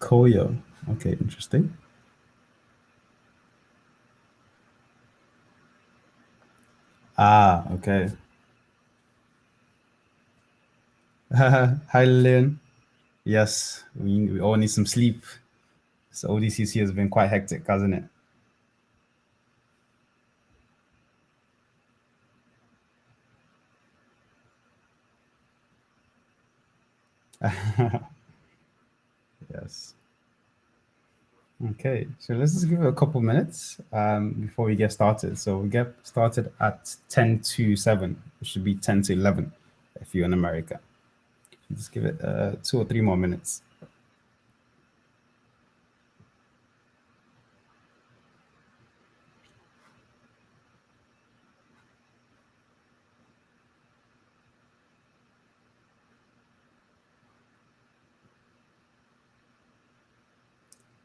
Koyo. Okay, interesting. Ah, okay. Hi, Lynn. Yes, we all need some sleep. So ODCC has been quite hectic, hasn't it? Yes. Okay, so let's just give it a couple minutes before we get started. So we get started at 10 to 7. It should be 10 to 11 if you're in America. Just give it 2 or 3 more minutes.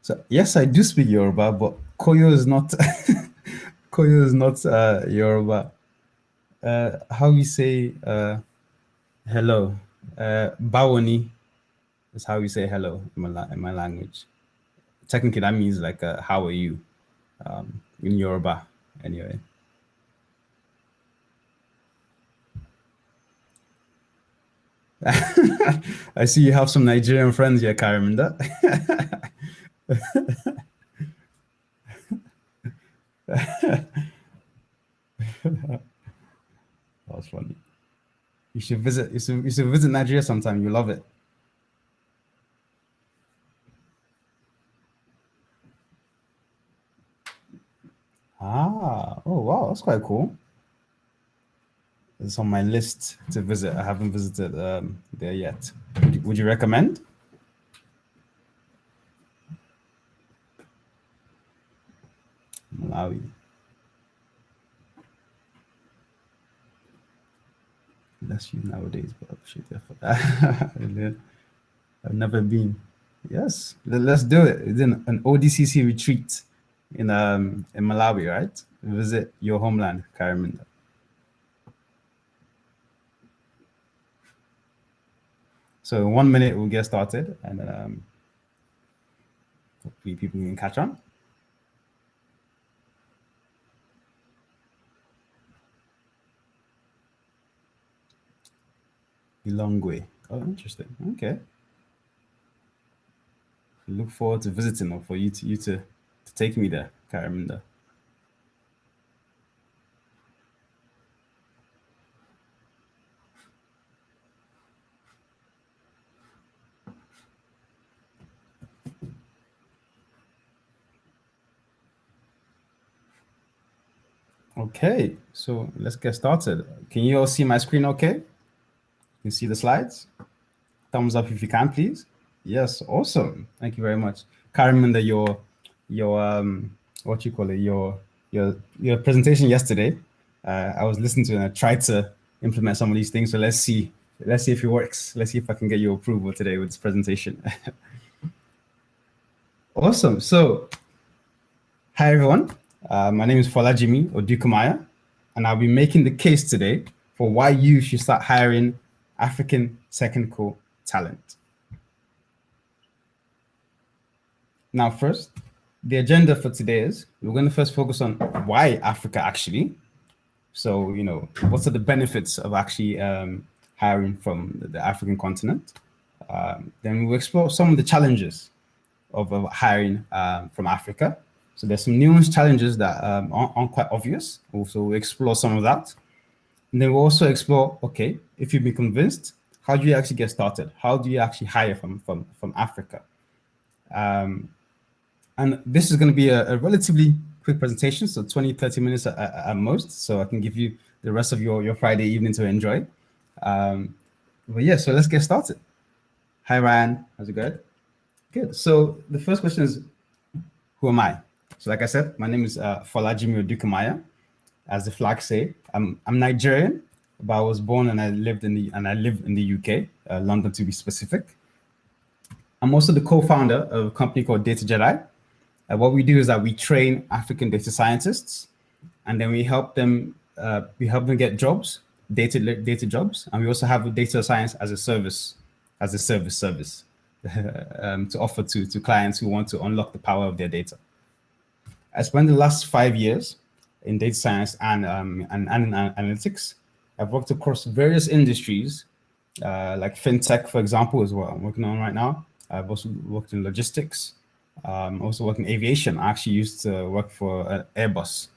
So yes, I do speak Yoruba, but Koyo is not Koyo is not Yoruba. How you say hello? Bawoni is how we say hello in in my language. Technically, that means like how are you in Yoruba. Anyway, I see you have some Nigerian friends here, Karaminda. That's funny. You should visit Nigeria sometime. You love it. Ah, oh wow, that's quite cool. It's on my list to visit. I haven't visited there yet. Would you recommend? Malawi. Less used nowadays, but I appreciate the effort. Yeah, I've never been. Yes, let's do it. It's an ODCC retreat in Malawi, right? Visit your homeland, Karaminda. So in 1 minute we'll get started, and then hopefully people can catch on. Ilongwe. Oh, interesting. Okay. Look forward to visiting or for you to take me there, Karaminda. Okay, so let's get started. Can you all see my screen okay? You can see the slides? Thumbs up if you can, please. Yes, awesome. Thank you very much. Can't remember your what you call it, your presentation yesterday. I was listening to it and I tried to implement some of these things. So let's see. Let's see if it works. Let's see if I can get your approval today with this presentation. Awesome. So, hi everyone. My name is Folajimi Odukumaya, and I'll be making the case today for why you should start hiring African technical talent. Now, first, the agenda for today is we're going to first focus on why Africa actually. So, what are the benefits of actually hiring from the African continent? Then we'll explore some of the challenges of hiring from Africa. So there's some nuanced challenges that aren't quite obvious. Also, we'll explore some of that. And then we'll also explore, okay, if you've been convinced, how do you actually get started? How do you actually hire from Africa? And this is going to be a relatively quick presentation, so 20, 30 minutes at most, so I can give you the rest of your Friday evening to enjoy. But yeah, so let's get started. Hi, Ryan. How's it going? Good. So the first question is, who am I? So like I said, my name is Folajimi Odukumaya. As the flag say, I'm Nigerian, but I was born and I live in the UK, London to be specific. I'm also the co-founder of a company called Data Jedi. What we do is that we train African data scientists, and then we help them get jobs, data jobs, and we also have data science as a service, service. to offer to clients who want to unlock the power of their data. I spent the last 5 years in data science and analytics. I've worked across various industries, like fintech, for example, is what I'm working on right now. I've also worked in logistics. Also worked in aviation. I actually used to work for Airbus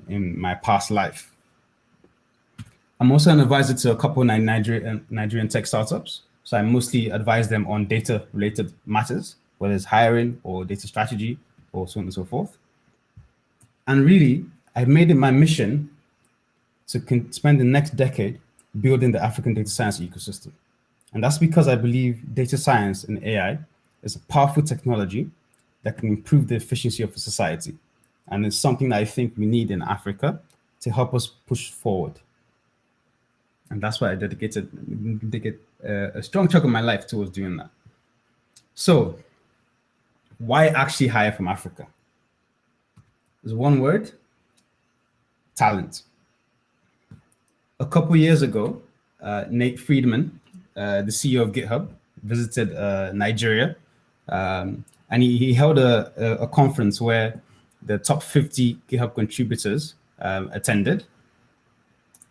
in my past life. I'm also an advisor to a couple of Nigerian tech startups. So I mostly advise them on data-related matters, whether it's hiring or data strategy or so on and so forth. And really, I've made it my mission to spend the next decade building the African data science ecosystem. And that's because I believe data science and AI is a powerful technology that can improve the efficiency of a society. And it's something that I think we need in Africa to help us push forward. And that's why I dedicate a strong chunk of my life towards doing that. So why actually hire from Africa? There's one word: talent. A couple years ago, Nate Friedman, the CEO of GitHub, visited Nigeria, and he held a conference where the top 50 GitHub contributors attended.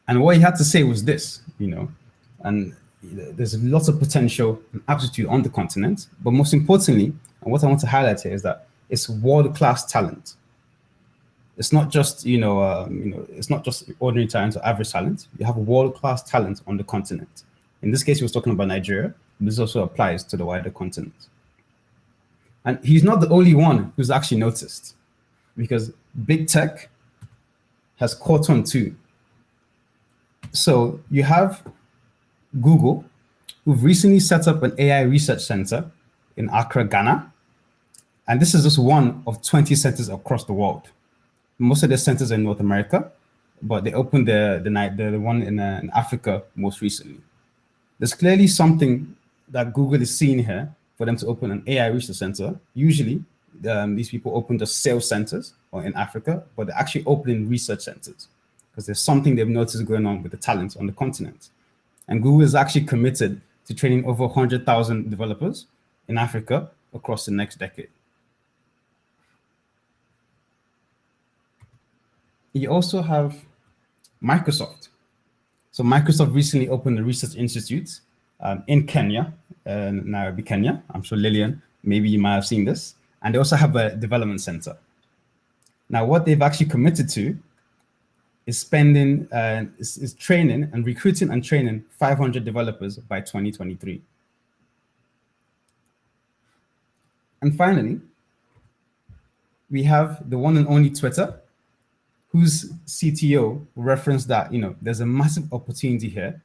And what he had to say was this, and there's lots of potential and aptitude on the continent, but most importantly, and what I want to highlight here is that it's world-class talent. It's not just it's not just ordinary talent or average talent. You have world-class talent on the continent. In this case, he was talking about Nigeria. This also applies to the wider continent. And he's not the only one who's actually noticed, because big tech has caught on too. So you have Google, who've recently set up an AI research center in Accra, Ghana. And this is just one of 20 centers across the world. Most of the centers are in North America, but they opened the one in Africa most recently. There's clearly something that Google is seeing here for them to open an AI research center. Usually, these people open the sales centers or in Africa, but they're actually opening research centers because there's something they've noticed going on with the talent on the continent. And Google is actually committed to training over 100,000 developers in Africa across the next decade. You also have Microsoft. So Microsoft recently opened a research institute in Kenya, Nairobi, Kenya. I'm sure Lillian, maybe you might have seen this. And they also have a development center. Now, what they've actually committed to is spending, is training and recruiting and training 500 developers by 2023. And finally, we have the one and only Twitter, whose CTO referenced that, there's a massive opportunity here,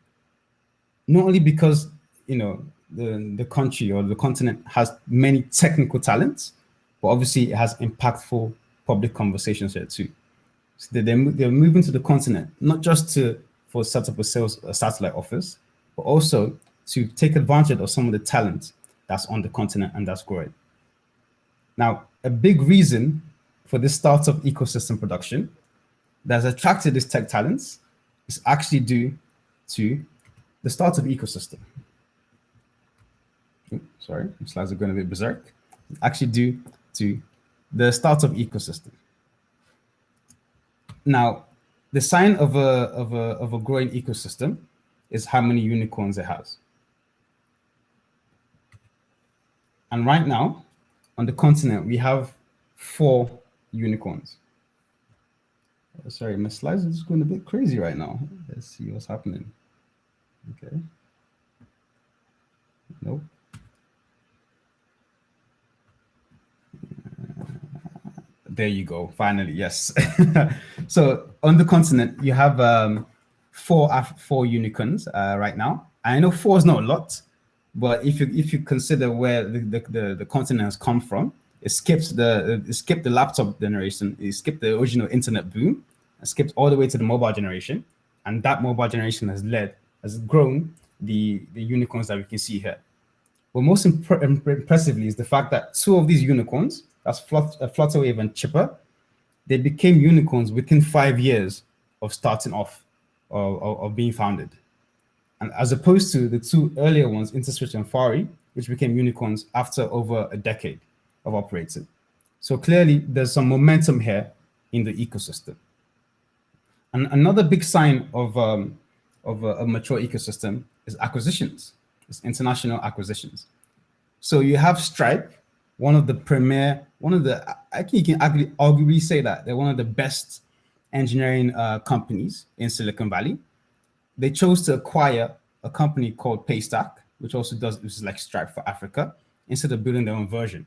not only because, the country or the continent has many technical talents, but obviously it has impactful public conversations here too. So they're moving to the continent, not just for set up a satellite office, but also to take advantage of some of the talent that's on the continent and that's growing. Now, a big reason for this startup ecosystem production that's attracted these tech talents is actually due to the startup ecosystem. Sorry, my slides are going a bit berserk. It's actually due to the startup ecosystem. Now, the sign of a growing ecosystem is how many unicorns it has. And right now, on the continent, we have 4 unicorns. Sorry, my slides are just going a bit crazy right now. Let's see what's happening. Okay. Nope. There you go. Finally, yes. So on the continent, you have 4 unicorns right now. I know 4 is not a lot, but if you consider where the continent has come from, it skipped the laptop generation, it skipped the original internet boom, it skipped all the way to the mobile generation, and that mobile generation has grown the unicorns that we can see here. But most impressively is the fact that 2 of these unicorns, that's Flutterwave and Chipper, they became unicorns within 5 years of starting off, of being founded. And as opposed to the 2 earlier ones, InterSwitch and Fari, which became unicorns after over a decade of operating. So clearly, there's some momentum here in the ecosystem. And another big sign of a mature ecosystem is acquisitions, it's international acquisitions. So you have Stripe, one of the premier, one of the, I think you can arguably say that they're one of the best engineering companies in Silicon Valley. They chose to acquire a company called Paystack, which also does, which is like Stripe for Africa, instead of building their own version.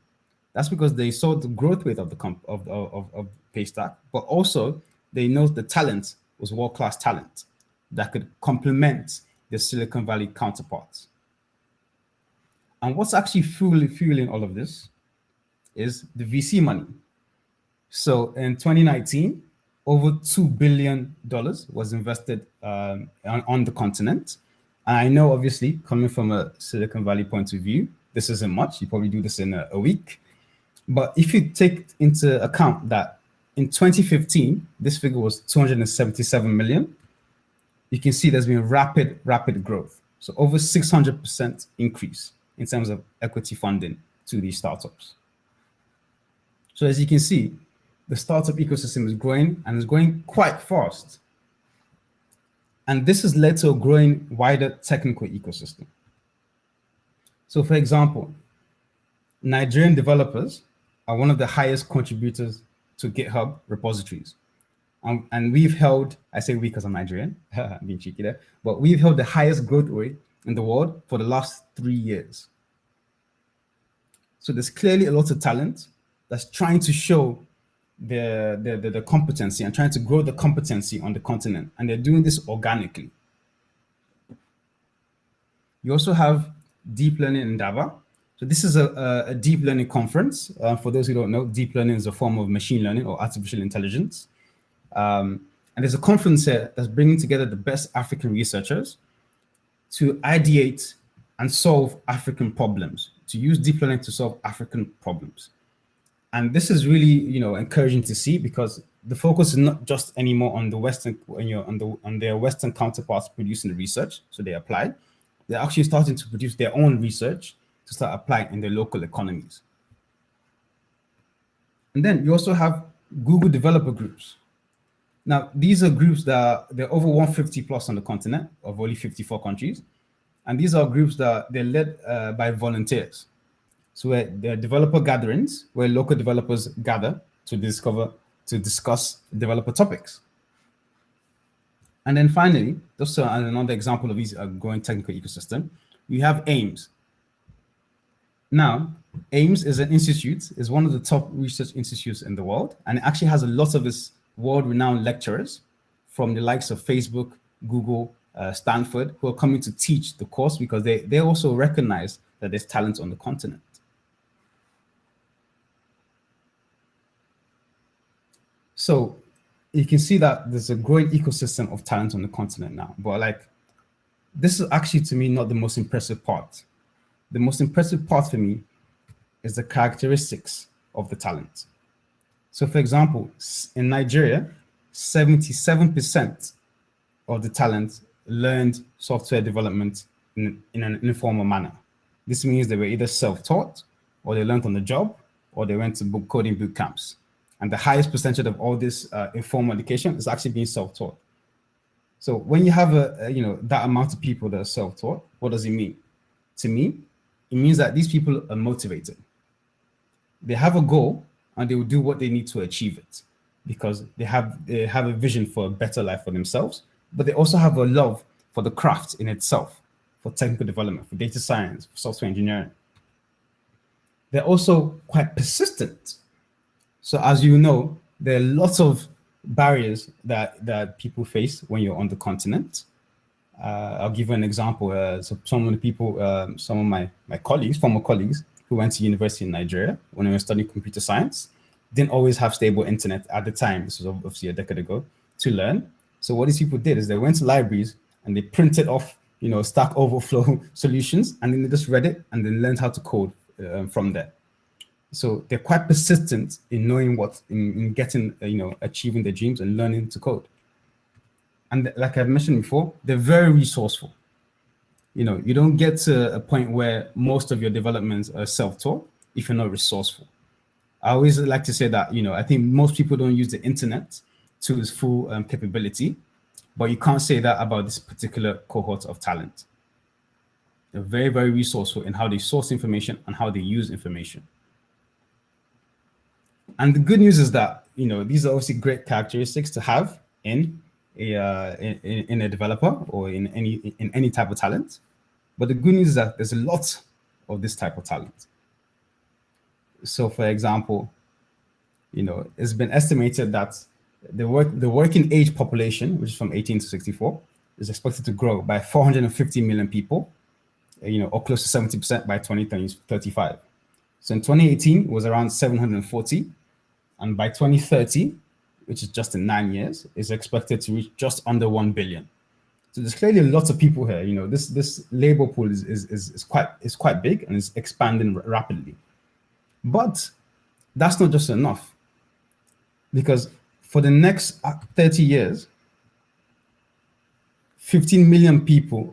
That's because they saw the growth rate of the of Paystack, but also they know the talent was world-class talent that could complement the Silicon Valley counterparts. And what's actually fueling all of this is the VC money. So in 2019, over $2 billion was invested on the continent. And I know, obviously, coming from a Silicon Valley point of view, this isn't much. You probably do this in a week. But if you take into account that in 2015, this figure was 277 million, you can see there's been rapid growth. So over 600% increase in terms of equity funding to these startups. So as you can see, the startup ecosystem is growing and is growing quite fast. And this has led to a growing wider technical ecosystem. So for example, Nigerian developers are one of the highest contributors to GitHub repositories. And we've held, I say we because I'm Nigerian, I'm being cheeky there, but we've held the highest growth rate in the world for the last 3 years. So there's clearly a lot of talent that's trying to show the competency and trying to grow the competency on the continent. And they're doing this organically. You also have Deep Learning Endeavor. So this is a deep learning conference. For those who don't know, deep learning is a form of machine learning or artificial intelligence. And there's a conference here that's bringing together the best African researchers to ideate and solve African problems, to use deep learning to solve African problems. And this is really, encouraging to see, because the focus is not just anymore on the Western, on their Western counterparts producing the research, so they apply. They're actually starting to produce their own research to start applying in their local economies. And then you also have Google developer groups. Now, these are groups that they're over 150 plus on the continent of only 54 countries. And these are groups that they're led by volunteers. So they're developer gatherings where local developers gather to discuss developer topics. And then finally, just another example of these growing technical ecosystem, we have AIMS. Now, AIMS is an institute, is one of the top research institutes in the world, and it actually has a lot of its world-renowned lecturers from the likes of Facebook, Google, Stanford, who are coming to teach the course because they also recognize that there's talent on the continent. So you can see that there's a growing ecosystem of talent on the continent now. But this is actually, to me, not the most impressive part. The most impressive part for me is the characteristics of the talent. So for example, in Nigeria, 77% of the talent learned software development in an informal manner. This means they were either self-taught, or they learned on the job, or they went to coding boot camps. And the highest percentage of all this informal education is actually being self-taught. So when you have that amount of people that are self-taught, what does it mean? To me, it means that these people are motivated. They have a goal and they will do what they need to achieve it, because they have a vision for a better life for themselves, but they also have a love for the craft in itself, for technical development, for data science, for software engineering. They're also quite persistent. So as you know, there are lots of barriers that people face when you're on the continent. I'll give you an example. So some of the people, some of my colleagues, former colleagues who went to university in Nigeria when they were studying computer science, didn't always have stable internet at the time. This was obviously a decade ago, to learn. So what these people did is they went to libraries and they printed off, Stack Overflow solutions, and then they just read it and then learned how to code from there. So they're quite persistent in knowing in getting, achieving their dreams and learning to code. And like I mentioned before, they're very resourceful. You don't get to a point where most of your developments are self-taught if you're not resourceful. I always like to say that, I think most people don't use the internet to its full capability, but you can't say that about this particular cohort of talent. They're very, very resourceful in how they source information and how they use information. And the good news is that, these are obviously great characteristics to have in a developer or in any type of talent. But the good news is that there's a lot of this type of talent. So, for example, it's been estimated that the working age population, which is from 18 to 64, is expected to grow by 450 million people, or close to 70% by 2035. So in 2018, it was around 740, and by 2030, which is just in 9 years, is expected to reach just under 1 billion. So there's clearly a lot of people here. This labor pool is quite big and is expanding rapidly. But that's not just enough, because for the next 30 years, 15 million people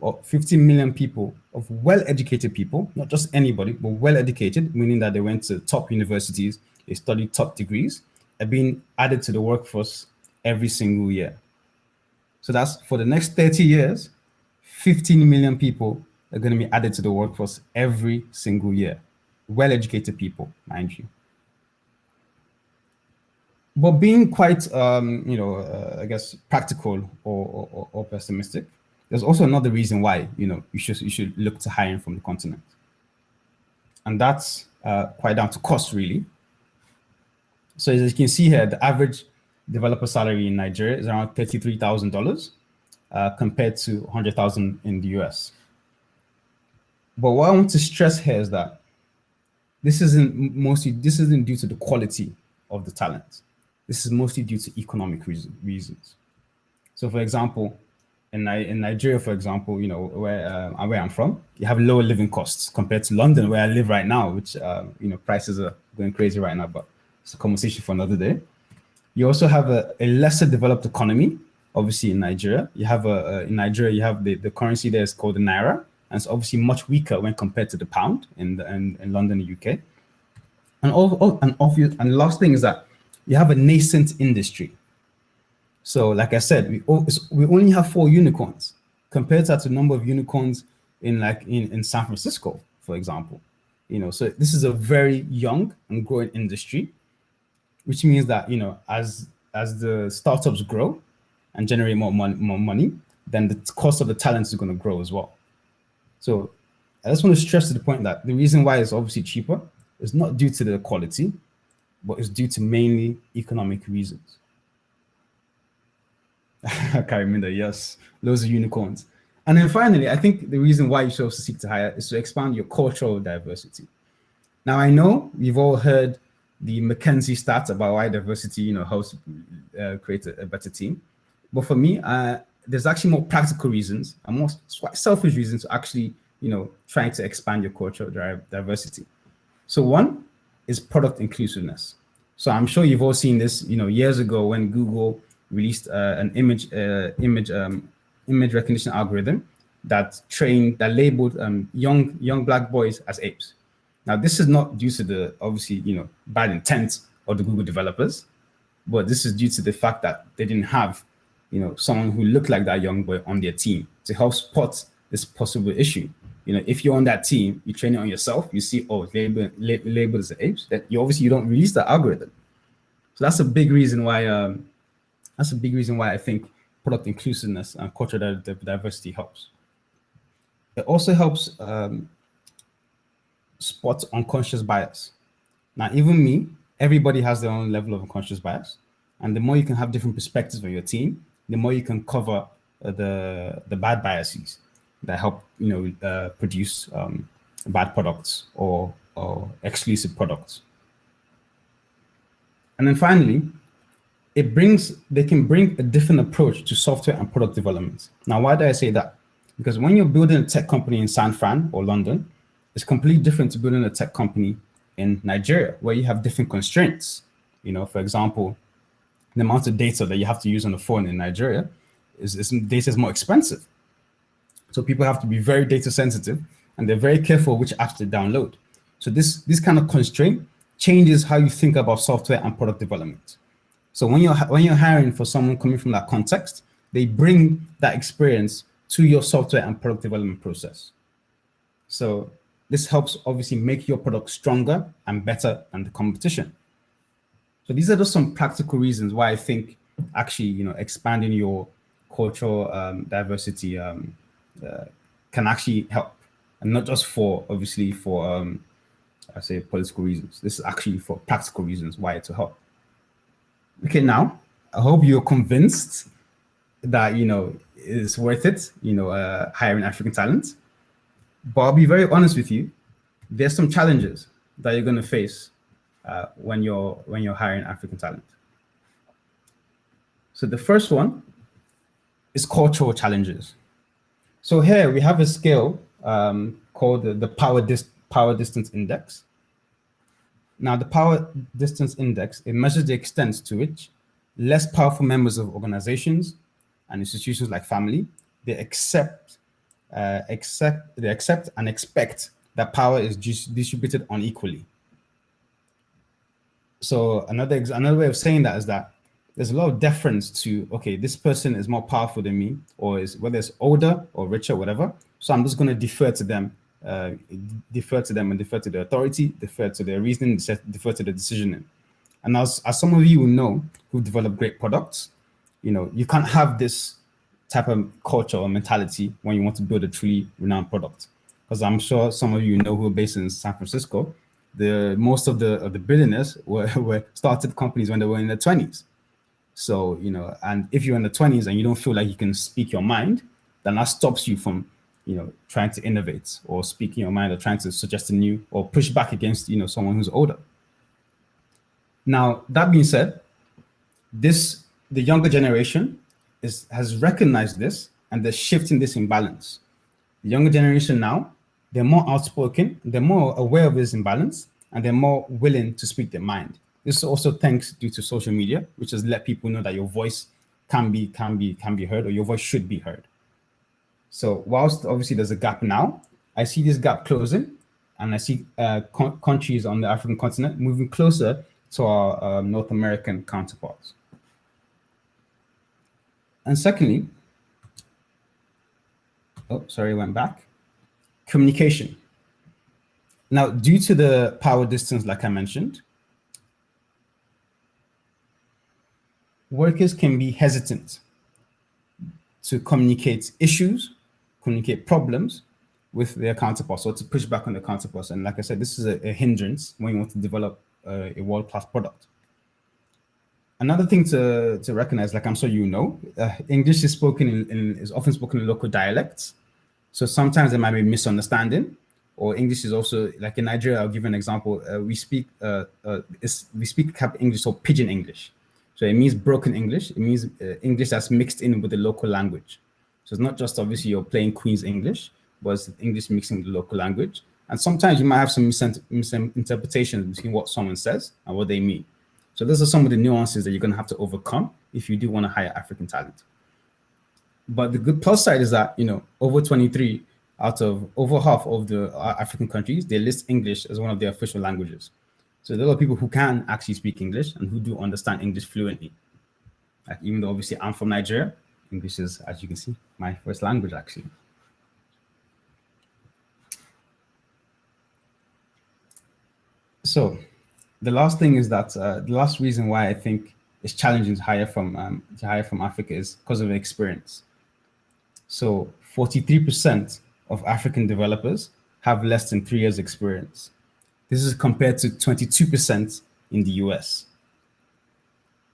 of well-educated people, not just anybody, but well-educated, meaning that they went to top universities, they studied top degrees, are being added to the workforce every single year. So that's for the next 30 years, 15 million people are going to be added to the workforce every single year. Well-educated people, mind you. But being quite, I guess, practical or pessimistic, there's also another reason why, you should look to hiring from the continent. And that's quite down to cost, really. So as you can see here, the average developer salary in Nigeria is around $33,000 compared to $100,000 in the US. But what I want to stress here is that this isn't due to the quality of the talent. This is mostly due to economic reasons. So, for example, in Nigeria, for example, where I'm from, you have lower living costs compared to London, where I live right now, which prices are going crazy right now. But it's a conversation for another day. You also have a lesser developed economy, obviously in Nigeria. You have in Nigeria, you have the currency there is called the naira, and it's obviously much weaker when compared to the pound in London, the UK. And last thing is that you have a nascent industry. So, like I said, we only have 4 unicorns compared to the number of unicorns in San Francisco, for example. So this is a very young and growing industry, which means that as the startups grow and generate more money, then the cost of the talent is going to grow as well. So I just want to stress to the point that the reason why it's obviously cheaper is not due to the quality, but it's due to mainly economic reasons. I can't remember. Yes, loads of unicorns. And then finally, I think the reason why you should also seek to hire is to expand your cultural diversity. Now, I know we've all heard the McKinsey stats about why diversity, helps create a better team. But for me, there's actually more practical reasons and more selfish reasons to actually, trying to expand your cultural diversity. So one is product inclusiveness. So I'm sure you've all seen this, years ago when Google released an image recognition algorithm that labeled young black boys as apes. Now, this is not due to the obviously bad intent of the Google developers, but this is due to the fact that they didn't have someone who looked like that young boy on their team to help spot this possible issue. If you're on that team, you train it on yourself, you see, labeled as apes, that you don't release the algorithm. So that's a big reason why I think product inclusiveness and cultural diversity helps. It also helps spot unconscious bias. Now, even me, everybody has their own level of unconscious bias. And the more you can have different perspectives on your team, the more you can cover the bad biases that help produce bad products or exclusive products. And then finally, they can bring a different approach to software and product development. Now, why do I say that? Because when you're building a tech company in San Fran or London, it's completely different to building a tech company in Nigeria, where you have different constraints. For example, the amount of data that you have to use on the phone in Nigeria data is more expensive. So people have to be very data sensitive, and they're very careful which apps they download. So this kind of constraint changes how you think about software and product development. So when you're hiring for someone coming from that context, they bring that experience to your software and product development process. So this helps obviously make your product stronger and better than the competition. So these are just some practical reasons why I think actually, expanding your cultural diversity can actually help, and not just for obviously for I say political reasons. This is actually for practical reasons why it will help. Okay, now I hope you're convinced that it's worth it. Hiring African talent. But I'll be very honest with you. There's some challenges that you're going to face when you're hiring African talent. So the first one is cultural challenges. So here we have a scale called the power distance index. Now the power distance index, it measures the extent to which less powerful members of organizations and institutions like family, they accept and expect that power is distributed unequally. So another way of saying that is that there's a lot of deference to, okay, this person is more powerful than me, or is whether it's older or richer, whatever. So I'm just going to defer to them, and defer to the authority, defer to their reasoning, defer to the decisioning. And as some of you will know who develop great products, you can't have this type of culture or mentality when you want to build a truly renowned product. Because I'm sure some of you know who are based in San Francisco. Most of the billionaires were started companies when they were in their 20s. So, and if you're in the 20s and you don't feel like you can speak your mind, then that stops you from, trying to innovate or speaking your mind or trying to suggest a new or push back against, someone who's older. Now, that being said, the younger generation has recognized this, and they're shifting this imbalance. The younger generation now, they're more outspoken, they're more aware of this imbalance, and they're more willing to speak their mind. This is also thanks due to social media, which has let people know that your voice can be heard, or your voice should be heard. So whilst obviously there's a gap now, I see this gap closing, and I see countries on the African continent moving closer to our North American counterparts. And secondly, I went back. Communication. Now, due to the power distance, like I mentioned, workers can be hesitant to communicate issues, communicate problems with their counterparts, or to push back on their counterparts. And like I said, this is a hindrance when you want to develop a world-class product. Another thing to recognize, like I'm sure you know, English is often spoken in local dialects. So sometimes there might be misunderstanding, or English is also, like in Nigeria, I'll give you an example. We speak English, or pidgin English. So it means broken English. It means English that's mixed in with the local language. So it's not just obviously you're playing Queen's English, but it's English mixing with the local language. And sometimes you might have some misinterpretations between what someone says and what they mean. So those are some of the nuances that you're going to have to overcome if you do want to hire African talent. But the good plus side is that, over 23 out of over half of the African countries, they list English as one of their official languages. So there are a lot of people who can actually speak English and who do understand English fluently. Like, even though obviously I'm from Nigeria, English is, as you can see, my first language actually. So the last thing is that the last reason why I think it's challenging to hire from Africa is because of the experience. So 43% of African developers have less than 3 years experience. This is compared to 22% in the US.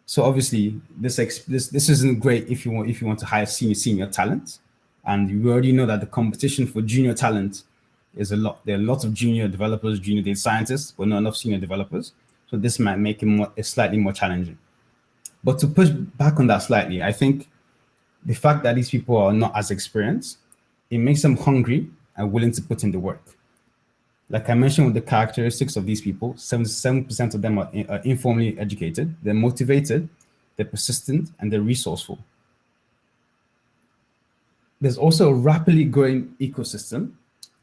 So obviously this isn't great if you want to hire senior talent, and you already know that the competition for junior talent is a lot. There are lots of junior developers, junior data scientists, but not enough senior developers. So this might make it slightly more challenging. But to push back on that slightly, I think the fact that these people are not as experienced, it makes them hungry and willing to put in the work. Like I mentioned with the characteristics of these people, 77% of them are informally educated, they're motivated, they're persistent, and they're resourceful. There's also a rapidly growing ecosystem,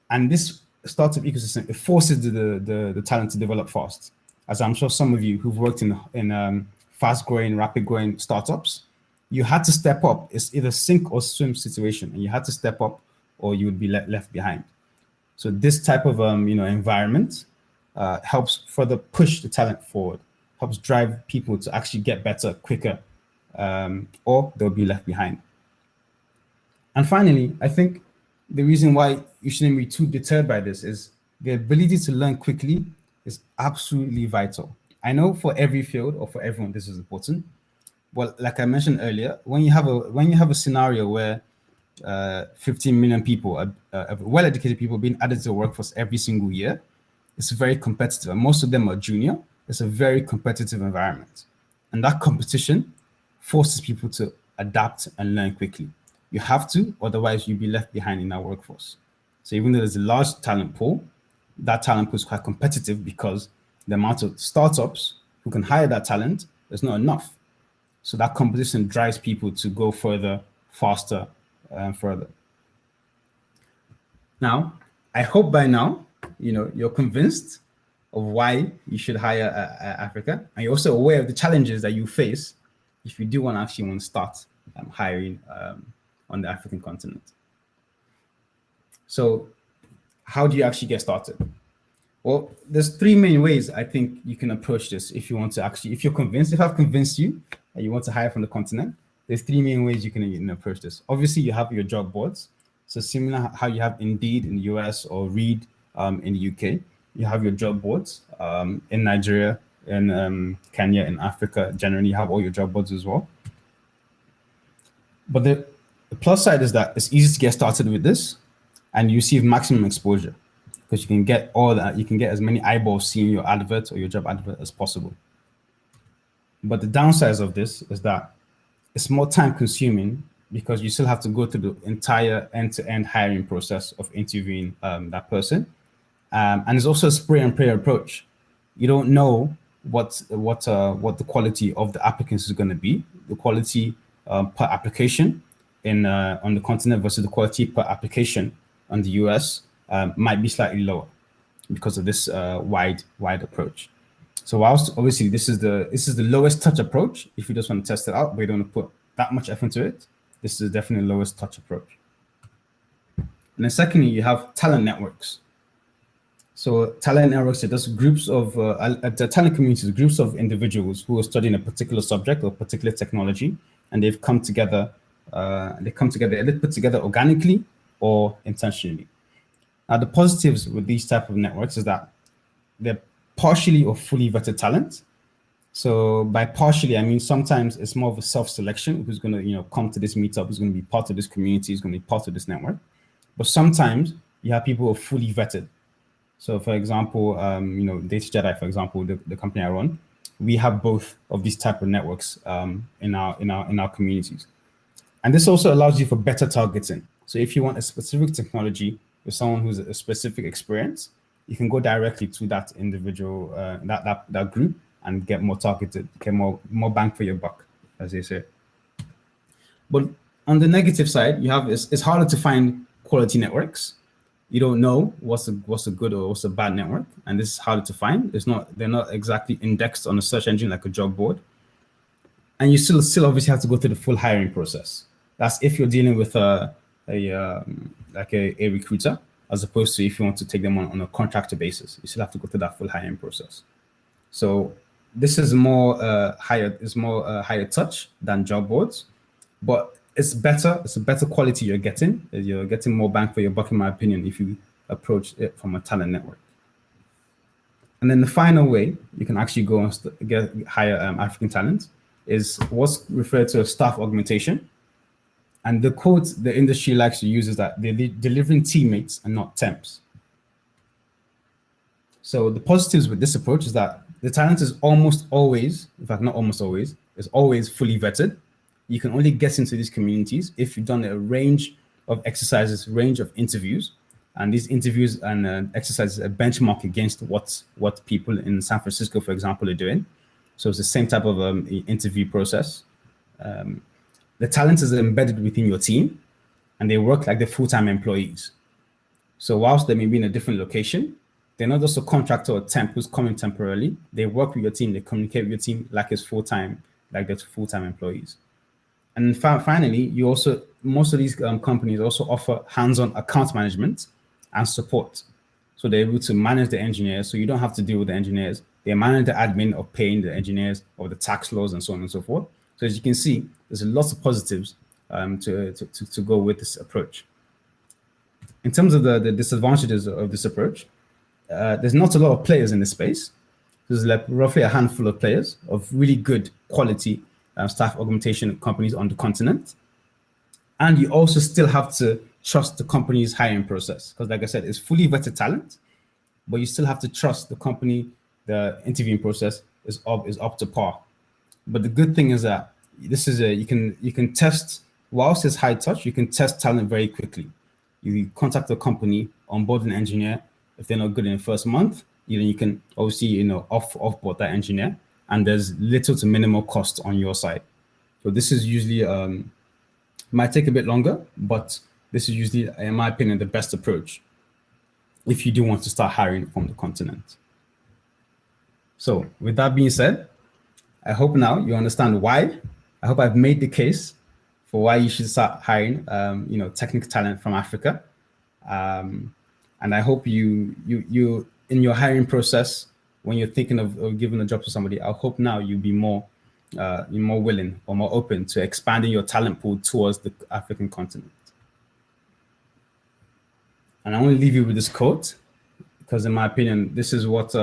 and this startup ecosystem, it forces the talent to develop fast. As I'm sure some of you who've worked in fast growing, rapid growing startups, you had to step up. It's either sink or swim situation, and you had to step up, or you would be left behind. So this type of environment helps further push the talent forward, helps drive people to actually get better quicker, or they'll be left behind. And finally, I think the reason why you shouldn't be too deterred by this is the ability to learn quickly is absolutely vital. I know for every field or for everyone this is important, but like I mentioned earlier, when you have a scenario where 15 million people, well-educated people being added to the workforce every single year, it's very competitive, and most of them are junior. It's a very competitive environment, and that competition forces people to adapt and learn quickly. You have to, otherwise you'll be left behind in our workforce. So even though there's a large talent pool, that talent pool is quite competitive because the amount of startups who can hire that talent is not enough. So that competition drives people to go further, faster, and further. Now, I hope by now, you're convinced of why you should hire Africa, and you're also aware of the challenges that you face if you do actually want to start hiring on the African continent. So how do you actually get started? Well, there's three main ways I think you can approach this if you want to actually, if you're convinced, if I've convinced you that you want to hire from the continent, there's three main ways you can approach this. Obviously, you have your job boards. So similar how you have Indeed in the US or Reed in the UK, you have your job boards in Nigeria, in Kenya, in Africa. Generally, you have all your job boards as well. But the plus side is that it's easy to get started with this and you receive maximum exposure because you can get all that, you can get as many eyeballs seeing your advert or your job advert as possible. But the downsides of this is that it's more time consuming because you still have to go through the entire end-to-end hiring process of interviewing that person. And it's also a spray and pray approach. You don't know what the quality of the applicants is going to be, the quality per application on the continent versus the quality per application on the US might be slightly lower because of this wide approach. So whilst obviously this is the lowest touch approach, if you just want to test it out, but you don't want to put that much effort into it, this is definitely the lowest touch approach. And then secondly, you have talent networks. So talent networks are just groups of the talent communities, groups of individuals who are studying a particular subject or particular technology, and they've come together. Either put together organically or intentionally. Now, the positives with these type of networks is that they're partially or fully vetted talent. So by partially, I mean sometimes it's more of a self-selection who's going to come to this meetup, who's going to be part of this community, who's going to be part of this network. But sometimes you have people who are fully vetted. So for example, Data Jedi, for example, the company I run, we have both of these type of networks in our communities. And this also allows you for better targeting. So if you want a specific technology with someone who's a specific experience, you can go directly to that individual, that group, and get more targeted, get more bang for your buck, as they say. But on the negative side, you have it's harder to find quality networks. You don't know what's a good or what's a bad network, and this is harder to find. They're not exactly indexed on a search engine like a job board, and you still obviously have to go through the full hiring process. That's if you're dealing with a recruiter, as opposed to if you want to take them on a contractor basis, you still have to go through that full hiring process. So this is more higher touch than job boards, but it's better. It's a better quality you're getting. You're getting more bang for your buck, in my opinion, if you approach it from a talent network. And then the final way you can actually go and hire African talent is what's referred to as staff augmentation. And the quote the industry likes to use is that they're delivering teammates and not temps. So the positives with this approach is that the talent is almost always, in fact, not almost always, is always fully vetted. You can only get into these communities if you've done a range of exercises, range of interviews. And these interviews and exercises are benchmarked against what people in San Francisco, for example, are doing. So it's the same type of interview process. The talent is embedded within your team. and they work like the full-time employees. So whilst they may be in a different location, they're not just a contractor or temp who's coming temporarily. They work with your team, they communicate with your team like it's full-time, like they're full-time employees. And finally, you also, most of these companies also offer hands-on account management and support. So they're able to manage the engineers. So you don't have to deal with the engineers. They manage the admin of paying the engineers, or the tax laws, and so on and so forth. So as you can see, there's a lot of positives to go with this approach. In terms of the disadvantages of this approach, there's not a lot of players in this space. There's like roughly a handful of players of really good quality staff augmentation companies on the continent. And you also still have to trust the company's hiring process, because like I said, it's fully vetted talent, but you still have to trust the company, the interviewing process is up to par. But the good thing is that this is you can test, whilst it's high touch, you can test talent very quickly. You contact the company, onboard an engineer. If they're not good in the first month, you can obviously offboard that engineer, and there's little to minimal cost on your side. So this is usually might take a bit longer, but this is usually, in my opinion, the best approach if you do want to start hiring from the continent. So with that being said, I hope now you understand why. I hope I've made the case for why you should start hiring, technical talent from Africa. And I hope you in your hiring process, when you're thinking of giving a job to somebody, I hope now you'll be more willing or more open to expanding your talent pool towards the African continent. And I want to leave you with this quote, because in my opinion, this is what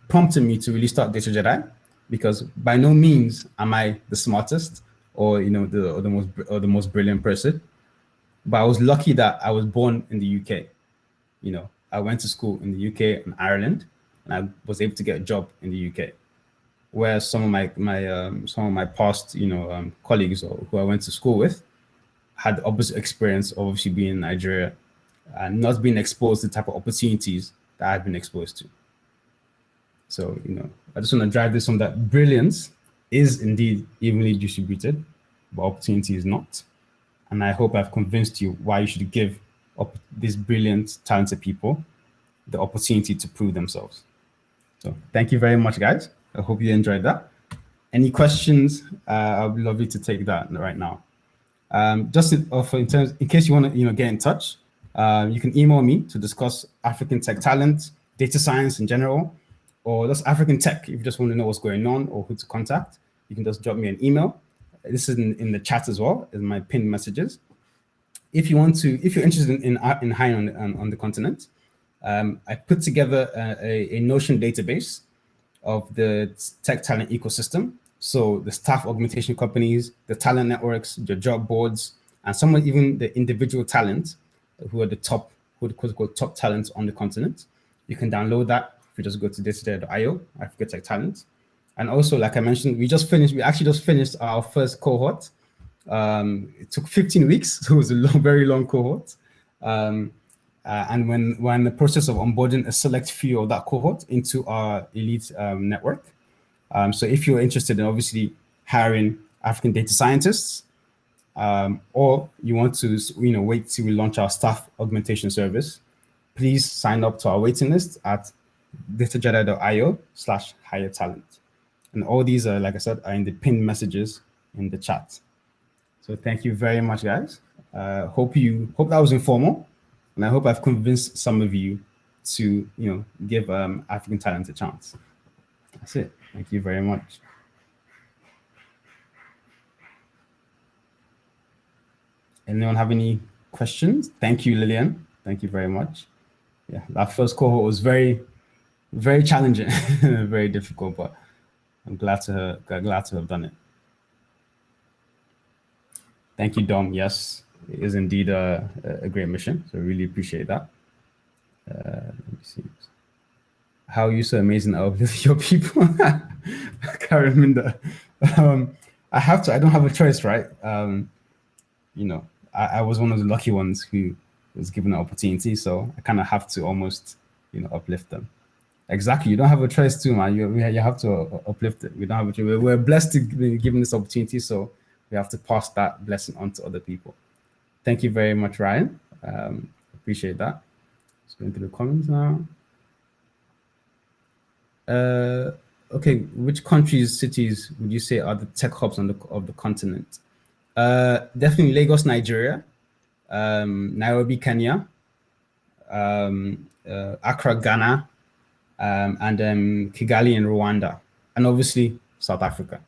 prompted me to really start Data Jedi, because by no means am I the smartest or the most brilliant person, but I was lucky that I was born in the UK. I went to school in the UK and Ireland, and I was able to get a job in the UK. Whereas some of my past colleagues, or who I went to school with, had the opposite experience of obviously being in Nigeria and not being exposed to the type of opportunities that I've been exposed to. So, I just want to drive this home that brilliance is indeed evenly distributed, but opportunity is not. And I hope I've convinced you why you should give these brilliant, talented people the opportunity to prove themselves. So thank you very much, guys. I hope you enjoyed that. Any questions? I'd be lovely to take that right now. Just in case you want to get in touch, you can email me to discuss African tech talent, data science in general, or just African tech. If you just want to know what's going on or who to contact, you can just drop me an email. This is in the chat as well as my pinned messages. If you're interested in hiring on the continent, I put together a Notion database of the tech talent ecosystem. So the staff augmentation companies, the talent networks, the job boards, and even the individual talent who are the top talents on the continent. You can download that if you just go to datadata.io, Africa Tech Talent. And also, like I mentioned, we actually just finished our first cohort. It took 15 weeks, so it was a very long cohort. And we're in the process of onboarding a select few of that cohort into our elite network. So if you're interested in obviously hiring African data scientists, or you want to wait till we launch our staff augmentation service, please sign up to our waiting list at datajedi.io/hire talent. And all these are, like I said, are in the pinned messages in the chat. So thank you very much, guys. Hope that was informal, and I hope I've convinced some of you to give African talent a chance. That's it. Thank you very much. Anyone have any questions? Thank you, Lillian. Thank you very much. Yeah, that first cohort was very, very challenging, very difficult, but I'm glad to have done it. Thank you, Dom. Yes, it is indeed a great mission. So I really appreciate that. Let me see. How are you so amazing with your people? I can't remember. I don't have a choice, right? I was one of the lucky ones who was given an opportunity, so I kind of have to almost, uplift them. Exactly. You don't have a choice too, man. You have to uplift it. We don't have a choice. We're blessed to be given this opportunity, so we have to pass that blessing on to other people. Thank you very much, Ryan. Appreciate that. Just going through the comments now. Okay, which countries, cities would you say are the tech hubs of the continent? Definitely Lagos, Nigeria, Nairobi, Kenya, Accra, Ghana, and Kigali in Rwanda, and obviously South Africa.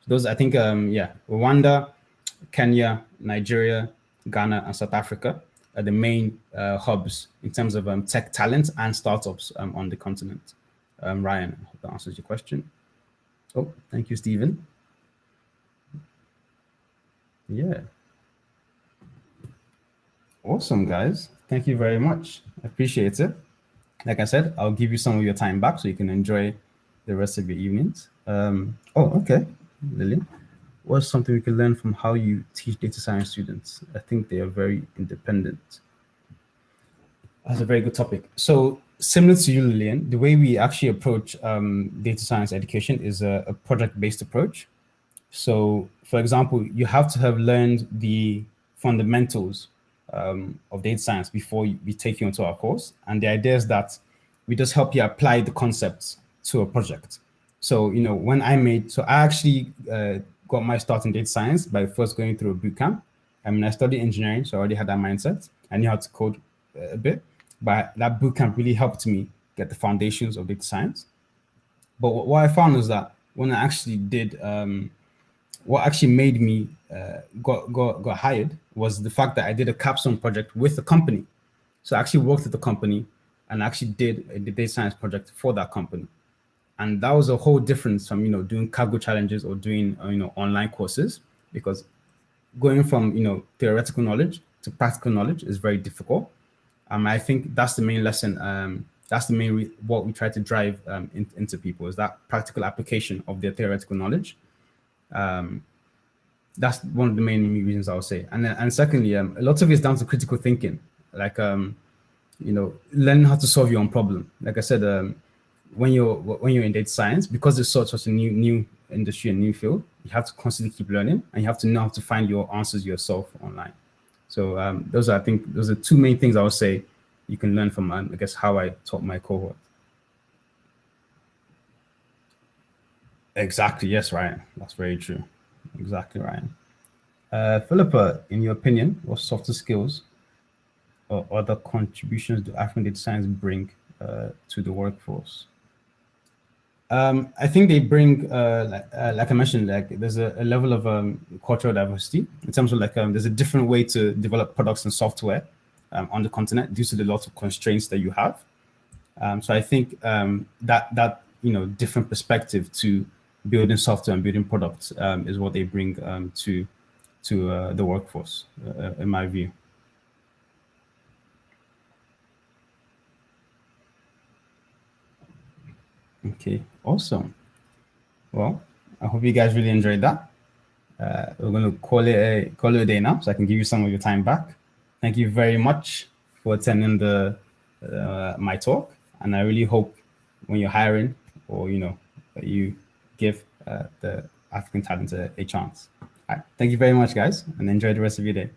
Those, I think, yeah, Rwanda, Kenya, Nigeria, Ghana, and South Africa are the main hubs in terms of tech talent and startups on the continent. Ryan, I hope that answers your question. Oh, thank you, Stephen. Yeah. Awesome, guys. Thank you very much. I appreciate it. Like I said, I'll give you some of your time back so you can enjoy the rest of your evenings. Oh, okay, Lillian. What's something we can learn from how you teach data science students? I think they are very independent. That's a very good topic. So similar to you, Lillian, the way we actually approach data science education is a project-based approach. So, for example, you have to have learned the fundamentals of data science before we take you into our course. And the idea is that we just help you apply the concepts to a project. So, you know, I actually got my start in data science by first going through a boot camp. I mean, I studied engineering, so I already had that mindset. I knew how to code a bit, but that boot camp really helped me get the foundations of data science. But what I found was that when I actually did what actually made me got hired was the fact that I did a capstone project with the company. So I actually worked with the company and actually did a data science project for that company. And that was a whole difference from, you know, doing cargo challenges or doing, you know, online courses, because going from, you know, theoretical knowledge to practical knowledge is very difficult. I think that's the main lesson. That's the main what we try to drive into people is that practical application of their theoretical knowledge. That's one of the main reasons I would say. And secondly, a lot of it is down to critical thinking, like you know, learning how to solve your own problem. Like I said, when you're in data science, because it's such a new industry and new field, you have to constantly keep learning, and you have to know how to find your answers yourself online. So those are, I think, those are two main things I would say you can learn from, I guess, how I taught my cohort. Exactly. Yes, Ryan. That's very true. Exactly, Ryan. Philippa, in your opinion, what softer skills or other contributions do African data science bring to the workforce? I think they bring, like I mentioned, like there's a level of cultural diversity in terms of like there's a different way to develop products and software on the continent due to the lots of constraints that you have. So I think that you know, different perspective to building software and building products is what they bring to the workforce, in my view. Okay, awesome. Well, I hope you guys really enjoyed that. We're going to call it a day now, so I can give you some of your time back. Thank you very much for attending the my talk, and I really hope when you're hiring, or you know, that you give the African talent a chance. All right. Thank you very much, guys, and enjoy the rest of your day.